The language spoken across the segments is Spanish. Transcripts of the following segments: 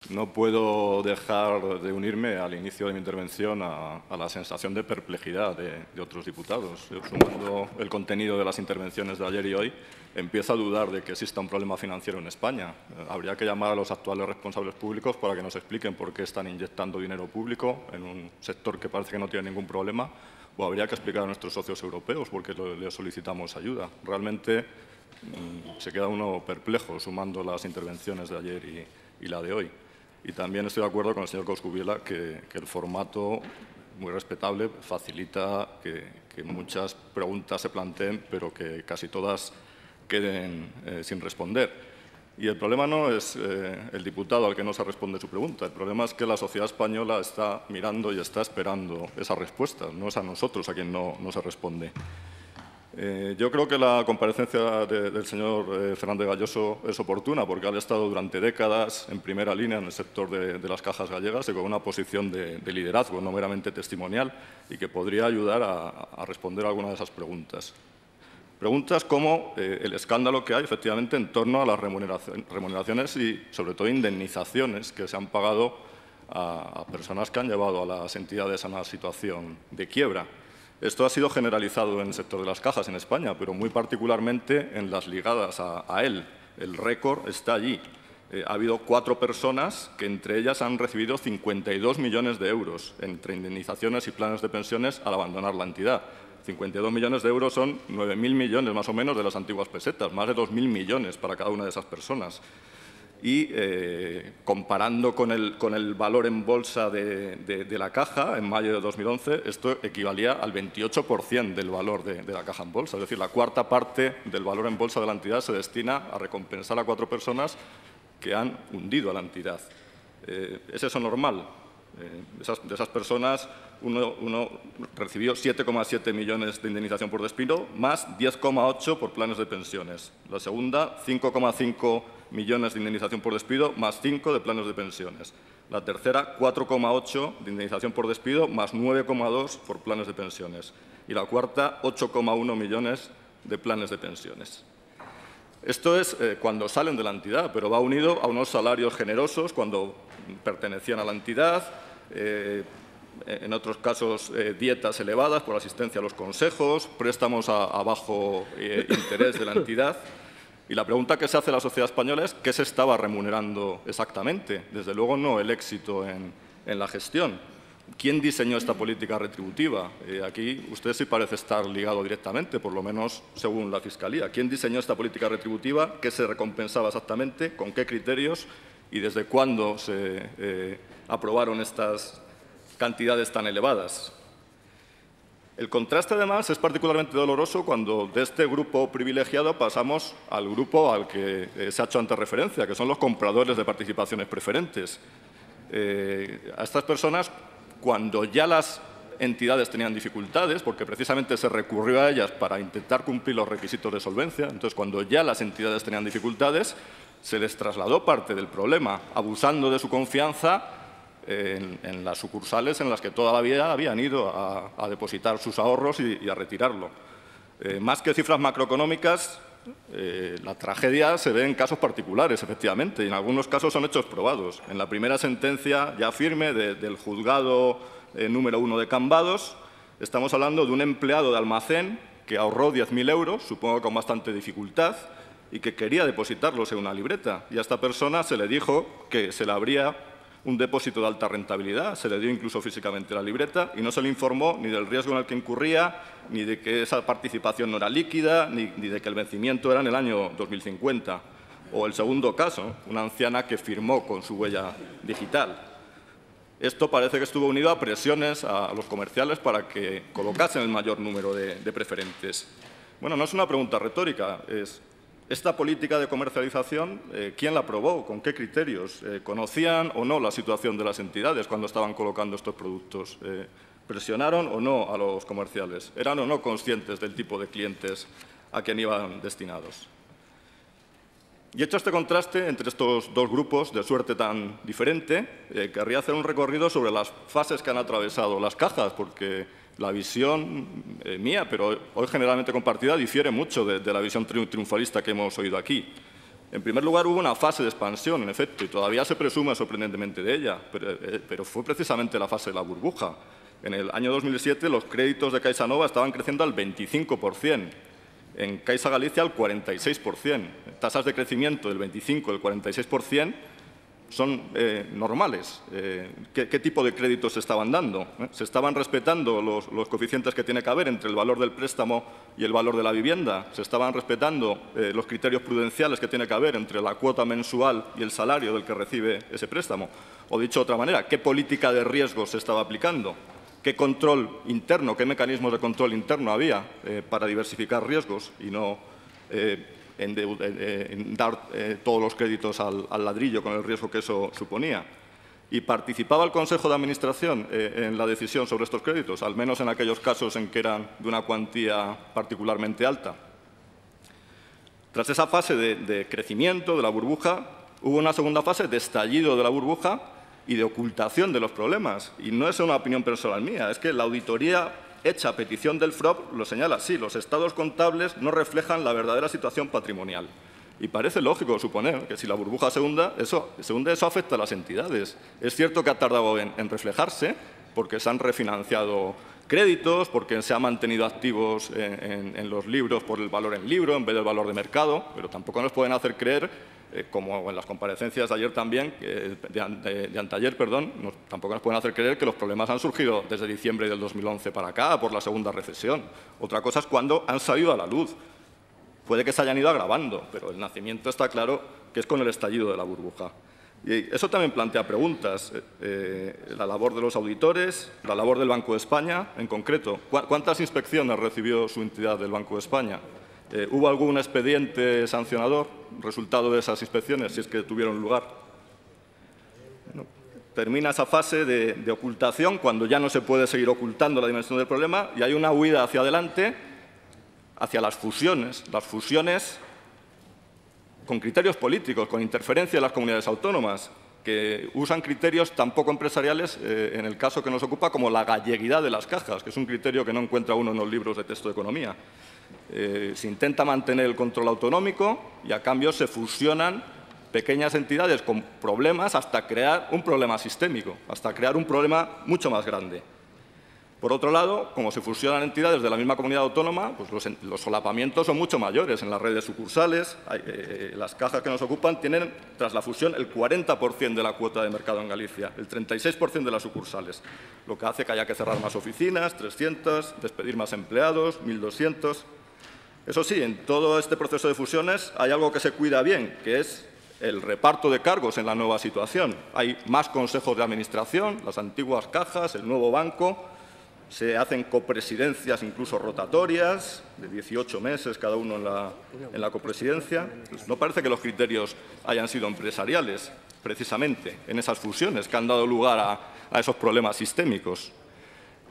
No puedo dejar de unirme al inicio de mi intervención a la sensación de perplejidad de otros diputados. Sumando el contenido de las intervenciones de ayer y hoy, empiezo a dudar de que exista un problema financiero en España. Habría que llamar a los actuales responsables públicos para que nos expliquen por qué están inyectando dinero público en un sector que parece que no tiene ningún problema, o habría que explicar a nuestros socios europeos por qué les solicitamos ayuda. Realmente se queda uno perplejo sumando las intervenciones de ayer y la de hoy. Y también estoy de acuerdo con el señor Coscubiela que el formato, muy respetable, facilita que muchas preguntas se planteen, pero que casi todas queden sin responder. Y el problema no es el diputado al que no se responde su pregunta. El problema es que la sociedad española está mirando y está esperando esas respuestas. No es a nosotros a quien no se responde. Yo creo que la comparecencia del señor Fernández Galloso es oportuna porque ha estado durante décadas en primera línea en el sector de las cajas gallegas y con una posición de liderazgo, no meramente testimonial, y que podría ayudar a responder algunas de esas preguntas. Preguntas como el escándalo que hay efectivamente en torno a las remuneraciones y, sobre todo, indemnizaciones que se han pagado a personas que han llevado a las entidades a una situación de quiebra. Esto ha sido generalizado en el sector de las cajas en España, pero muy particularmente en las ligadas a él. El récord está allí. Ha habido 4 personas que entre ellas han recibido 52 millones de euros entre indemnizaciones y planes de pensiones al abandonar la entidad. 52 millones de euros son 9.000 millones más o menos de las antiguas pesetas, más de 2.000 millones para cada una de esas personas. Y comparando con el valor en bolsa de la caja en mayo de 2011, esto equivalía al 28% del valor de la caja en bolsa. Es decir, la cuarta parte del valor en bolsa de la entidad se destina a recompensar a 4 personas que han hundido a la entidad. ¿Es eso normal? De esas personas, uno recibió 7,7 millones de indemnización por despido, más 10,8 por planes de pensiones. La segunda, 5,5 millones de indemnización por despido, más 5 de planes de pensiones. La tercera, 4,8 de indemnización por despido, más 9,2 por planes de pensiones. Y la cuarta, 8,1 millones de planes de pensiones. Esto es cuando salen de la entidad, pero va unido a unos salarios generosos cuando pertenecían a la entidad, en otros casos dietas elevadas por asistencia a los consejos, préstamos a bajo interés de la entidad. Y la pregunta que se hace a la sociedad española es ¿qué se estaba remunerando exactamente? Desde luego no el éxito en la gestión. ¿Quién diseñó esta política retributiva? Aquí usted sí parece estar ligado directamente, por lo menos según la Fiscalía. ¿Quién diseñó esta política retributiva? ¿Qué se recompensaba exactamente? ¿Con qué criterios? ¿Y desde cuándo se aprobaron estas cantidades tan elevadas? El contraste, además, es particularmente doloroso cuando de este grupo privilegiado pasamos al grupo al que se ha hecho antes referencia, que son los compradores de participaciones preferentes. A estas personas, cuando ya las entidades tenían dificultades, porque precisamente se recurrió a ellas para intentar cumplir los requisitos de solvencia, entonces cuando ya las entidades tenían dificultades, se les trasladó parte del problema, abusando de su confianza en las sucursales en las que toda la vida habían ido a depositar sus ahorros y a retirarlo. Más que cifras macroeconómicas, la tragedia se ve en casos particulares, efectivamente, y en algunos casos son hechos probados. En la primera sentencia ya firme del juzgado número 1 de Cambados, estamos hablando de un empleado de almacén que ahorró 10.000 euros, supongo con bastante dificultad, y que quería depositarlos en una libreta. Y a esta persona se le dijo que se le abría un depósito de alta rentabilidad, se le dio incluso físicamente la libreta y no se le informó ni del riesgo en el que incurría, ni de que esa participación no era líquida, ni de que el vencimiento era en el año 2050. O el segundo caso, una anciana que firmó con su huella digital. Esto parece que estuvo unido a presiones a los comerciales para que colocasen el mayor número de preferentes. Bueno, no es una pregunta retórica, es ¿esta política de comercialización quién la aprobó? ¿Con qué criterios? ¿Conocían o no la situación de las entidades cuando estaban colocando estos productos? ¿Presionaron o no a los comerciales? ¿Eran o no conscientes del tipo de clientes a quien iban destinados? Y hecho este contraste entre estos dos grupos de suerte tan diferente, querría hacer un recorrido sobre las fases que han atravesado las cajas, porque la visión mía, pero hoy generalmente compartida, difiere mucho de la visión triunfalista que hemos oído aquí. En primer lugar, hubo una fase de expansión, en efecto, y todavía se presume sorprendentemente de ella, pero fue precisamente la fase de la burbuja. En el año 2007 los créditos de CaixaNova estaban creciendo al 25%, en Caixa Galicia al 46%. Tasas de crecimiento del 25% y del 46% son normales. ¿Qué tipo de créditos se estaban dando? ¿Se estaban respetando los coeficientes que tiene que haber entre el valor del préstamo y el valor de la vivienda? ¿Se estaban respetando los criterios prudenciales que tiene que haber entre la cuota mensual y el salario del que recibe ese préstamo? O dicho de otra manera, ¿qué política de riesgos se estaba aplicando? ¿Qué control interno, qué mecanismos de control interno había para diversificar riesgos y no en dar todos los créditos al ladrillo con el riesgo que eso suponía? ¿Y participaba el Consejo de Administración en la decisión sobre estos créditos, al menos en aquellos casos en que eran de una cuantía particularmente alta? Tras esa fase de crecimiento de la burbuja, hubo una segunda fase de estallido de la burbuja y de ocultación de los problemas. Y no es una opinión personal mía, es que la auditoría hecha a petición del FROB lo señala así: los estados contables no reflejan la verdadera situación patrimonial. Y parece lógico suponer que si la burbuja se hunde, eso afecta a las entidades. Es cierto que ha tardado en reflejarse, porque se han refinanciado créditos, porque se han mantenido activos en los libros por el valor en libro en vez del valor de mercado, pero tampoco nos pueden hacer creer, como en las comparecencias de ayer también, de anteayer, perdón, tampoco nos pueden hacer creer que los problemas han surgido desde diciembre del 2011 para acá, por la segunda recesión. Otra cosa es cuando han salido a la luz. Puede que se hayan ido agravando, pero el nacimiento está claro que es con el estallido de la burbuja. Y eso también plantea preguntas. La labor de los auditores, la labor del Banco de España, en concreto. ¿Cuántas inspecciones recibió su entidad del Banco de España? ¿Hubo algún expediente sancionador resultado de esas inspecciones, si es que tuvieron lugar? Bueno, termina esa fase de ocultación, cuando ya no se puede seguir ocultando la dimensión del problema, y hay una huida hacia adelante, hacia las fusiones con criterios políticos, con interferencia de las comunidades autónomas, que usan criterios tan poco empresariales, en el caso que nos ocupa, como la galleguidad de las cajas, que es un criterio que no encuentra uno en los libros de texto de economía. Se intenta mantener el control autonómico y, a cambio, se fusionan pequeñas entidades con problemas hasta crear un problema sistémico, hasta crear un problema mucho más grande. Por otro lado, como se fusionan entidades de la misma comunidad autónoma, pues los solapamientos son mucho mayores en las redes sucursales. Las cajas que nos ocupan tienen, tras la fusión, el 40% de la cuota de mercado en Galicia, el 36% de las sucursales, lo que hace que haya que cerrar más oficinas, 300, despedir más empleados, 1.200. Eso sí, en todo este proceso de fusiones hay algo que se cuida bien, que es el reparto de cargos en la nueva situación. Hay más consejos de administración, las antiguas cajas, el nuevo banco. Se hacen copresidencias incluso rotatorias, de 18 meses cada uno en la copresidencia. Pues no parece que los criterios hayan sido empresariales, precisamente, en esas fusiones que han dado lugar a esos problemas sistémicos.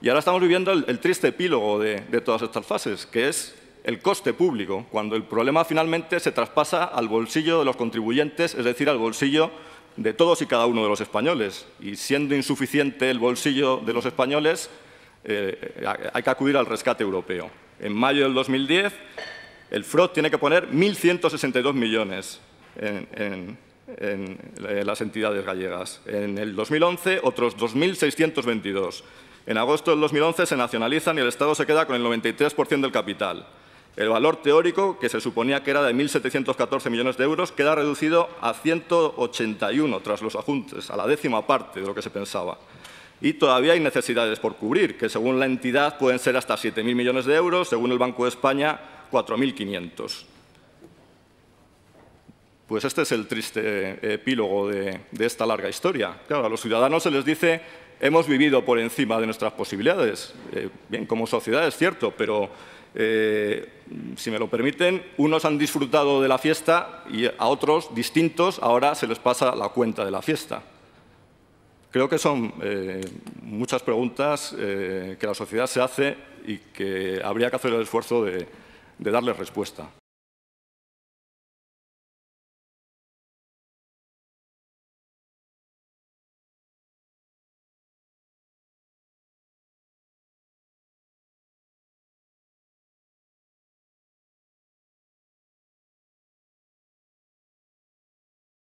Y ahora estamos viviendo el triste epílogo de todas estas fases, que es el coste público, cuando el problema finalmente se traspasa al bolsillo de los contribuyentes, es decir, al bolsillo de todos y cada uno de los españoles. Y siendo insuficiente el bolsillo de los españoles, hay que acudir al rescate europeo. En mayo del 2010, el FROB tiene que poner 1.162 millones en las entidades gallegas. En el 2011, otros 2.622. En agosto del 2011 se nacionalizan y el Estado se queda con el 93% del capital. El valor teórico, que se suponía que era de 1.714 millones de euros, queda reducido a 181 tras los ajustes, a la 10ª parte de lo que se pensaba. Y todavía hay necesidades por cubrir, que según la entidad pueden ser hasta 7.000 millones de euros, según el Banco de España, 4.500. Pues este es el triste epílogo de esta larga historia. Claro, a los ciudadanos se les dice: hemos vivido por encima de nuestras posibilidades. Bien, como sociedad es cierto, pero si me lo permiten, unos han disfrutado de la fiesta y a otros, distintos, ahora se les pasa la cuenta de la fiesta. Creo que son muchas preguntas que la sociedad se hace y que habría que hacer el esfuerzo de darles respuesta.